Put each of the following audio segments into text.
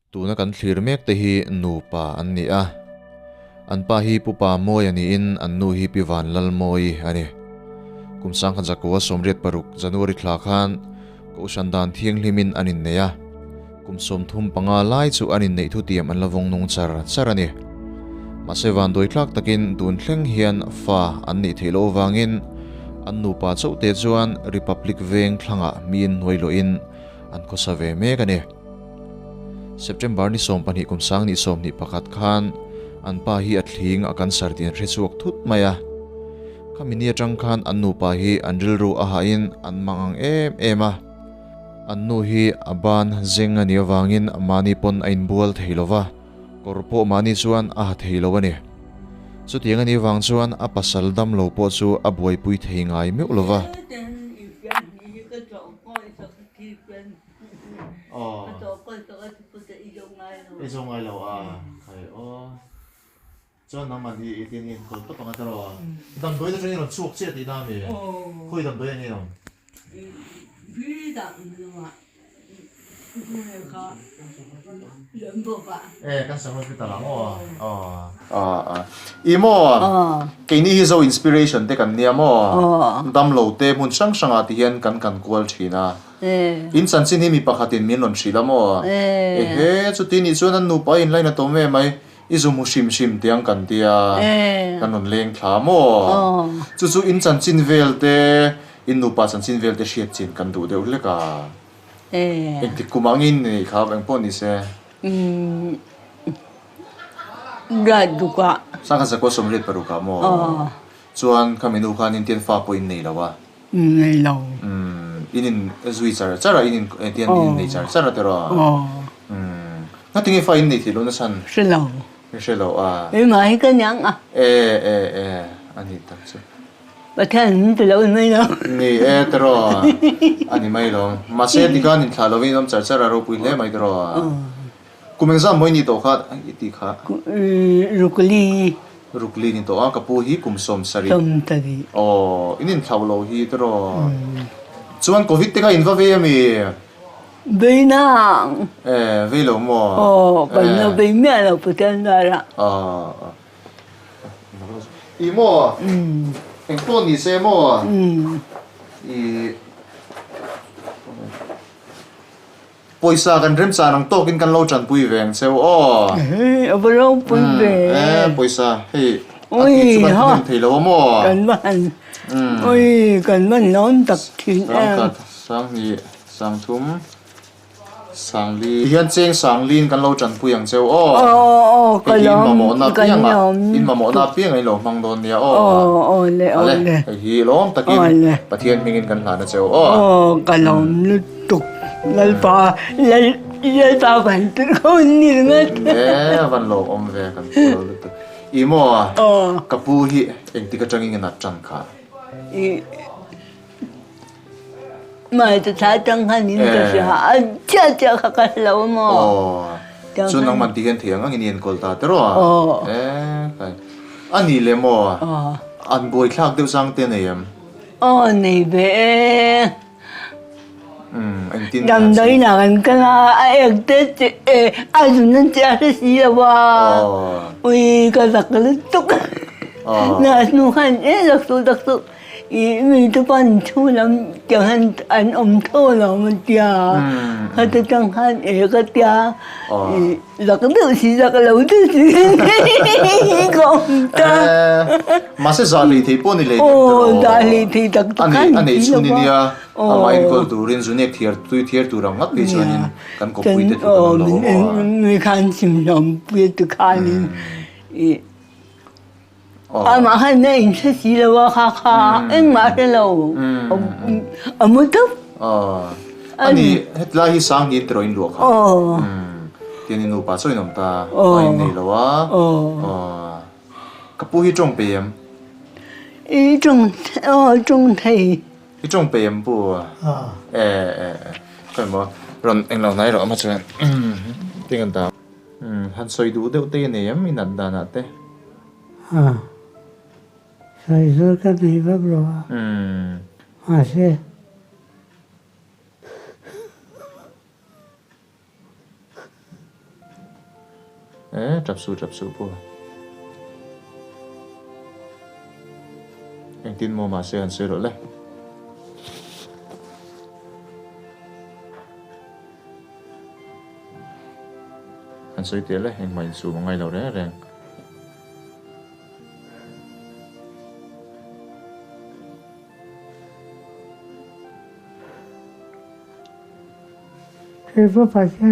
tuna kan thlir mek te hi nupa an ni a an pa hi pupa moi ani in an nu hi piwan lal moi ani kumsang khan zakwa somriat paruk january thla khan ko shandan thiang hlimin anin neya kumsom thum panga lai chu anin nei thu tiam an lavong nung charani masewan doi thlak takin tun thleng hian fa an ni thelo wangin an nupa chaute chuan republic veng thlanga min noilo in an ko save mek ani September ni som pani kumsang ni som ni pakhat khan an pa hi athling akan sartin richuak thut maya kamini atang khan an nu pa hi anril ru a ha in an mangang ema an nu hi aban zenga ni wangin mani pon ain bual theilova korpo mani chuan a theilowani chu tianga ni wang chuan a pasal dam lo po chu a buai pui theingai me ulova Isong ay law kay cho nang man di itinin ko to pang ataro dam doy na rin chuok che ti dami khoi dam doy ni no bi dam ma ka len bo ba kan sa hospital lang imo kay ni hizo inspiration te kan niya mo dam lo te mun sang sang ati hian kan kwal thina insan sin hi mi pakhatin min lon thila mo he chu tin i chuan an nu pa in line to me mai izumu shim tiang kan tia kanon leng thla mo chu insan chin vel te in nu pa chan chin vel te hriat chin kan du deuh leka ti kumangin ni kha bang pon ni se ra duka sang ka ko somret paruka mo chuan kaminu khan in tian fa point nei lawa nei lo inin zui chara inin tian in nei chara tero natingi fa in nei thilo na san shelo mai ka nyang ani tak chu ba than te lo mai lo ni tero ani mai lo ma se digan in thalo vi nom chara ro pui le mai tero kumengza moi ni to kha iti kha rukli ni to ka pu hi kumsom sari inin thawlo hi tero chuan covid te ka inva ve mi Beinang ve lo mo ban lo be me lo putan dara imo en to ni se mo i poisa kan rem cha nang tokin kan lo chan pui veng cheu abro pui ve poisa hei oi ha thelo mo kan ban non tak thin sang ni sang thum sang li hian cheng sang lin kan lo chan pui ang cheu kan in ma mo na piang ai lo mang don nia le hi lom takin pathian mingin kan hla na cheu kan lom lu tuk lal pa ban tu ko ni ngat van lo om ve kan lo lu tu imo kapu hi engti ka changin na chan kha mai ta cha tang han ni ta sha cha ka lo mo chu nang man ti hen thiang ang in kol ta tero kai ani le mo an boi thlak deu sang te nei em nei be anh tin đầm đấy là anh cái ai tết ai dùng nên cha cái gì là ba ui cái giặc cái lúc tục là nó hành đặc sự mình tôi ban chú lắm chẳng hạn anh ông thô là mình tia hay tôi chẳng hạn cái tia giặc cái tự gì giặc cái lẩu tự gì không ta mà sẽ giả lì thì bốn này lấy giả lì thì đặc anh ấy xuống đi nia mà anh có đủ riêng dụng thiệt tu rằng ngắt đi cho nên cần có quý được người khăn chìm lòng biết được khăn mà hai này sẽ chỉ là kha anh mà sẽ lâu mới thấp anh hết lại hi sang đi rồi luộc tiền in upa soi nom ta anh này là kapu hi trong bìm trong thầy hi trong bìm bu cái mà rồi anh lâu nay rồi mà chuyện tiếng anh ta han soi đủ đều tiền này em mình ăn đàn thế soi số cái này bắp rồi mà sẽ Trap su po anh tin mo mà sẽ ăn sữa rồi đấy anh soi tiền đấy anh mạnh su một ngày đầu đấy rèn Thế có phải chứ?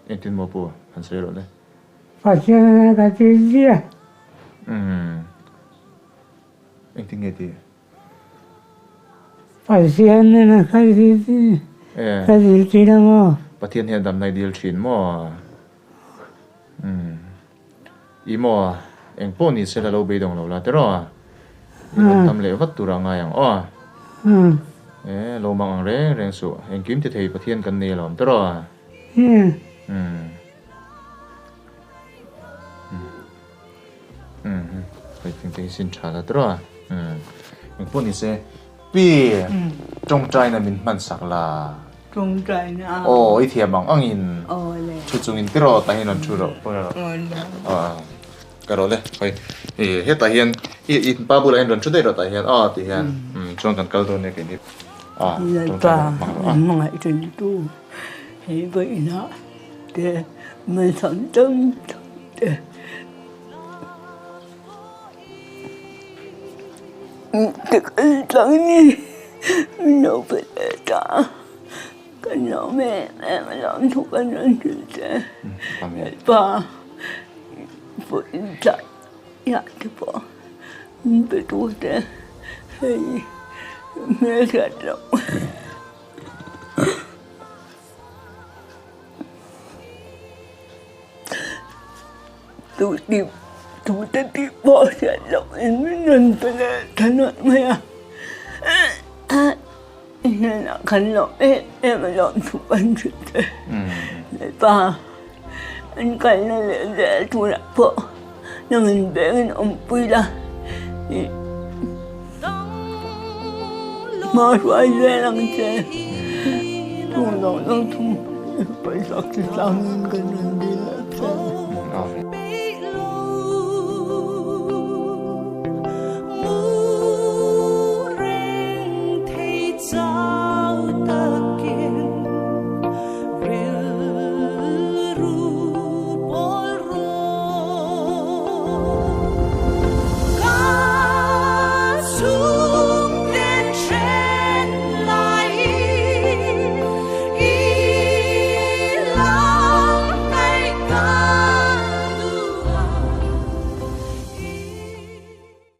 anh tin mo po anh soi rồi đấy Phải chứ cái gì? anh tin nghe gì Phải chứ nên là cái gì? Cái gì đó mà. bắt thiên hiện đam này deal chín mo mo anh po ni sẽ là lâu bây đồng lâu là thế rồi anh tham lệ vắt tu ra ngay ang lâu mang ang re rèn su anh kiếm thì thấy bắt thiên cần nề làm thế rồi phải tiếng xin trả là thế rồi anh po ni sẽ bi trong trai là mình mang sạc là Trong trái na. ít thiệp bằng anh in Ole. chú chung in thế rồi tại hiện nó chú rồi cái đó đấy phải hết tại hiện ít ba bữa anh lần trước đây rồi tại hiện thì hiện trong cần câu thôi này cái này trong Ta trái mọi trình tu. Thế vậy đó. Để mình sống tâm. Để cái lắng đi. Nó phải ta. Cái nó mẹ mà làm thuộc cái nó chứ. Và với lại ya thì bỏ bị tu thế thì mẹ gạt đâu tu tới đi bỏ ra đâu em nên phải là thân nội mẹ nên là khăn lọ em mà làm thuộc anh chuyện thế và anh cái này là dễ tu lại vợ nó mình bé mình ông vui là mà phải dễ lắm chứ không đâu nó không phải sao thì sao nên cái này đi lại sao Hãy subscribe cho kênh Ghiền Mì Gõ để không bỏ lỡ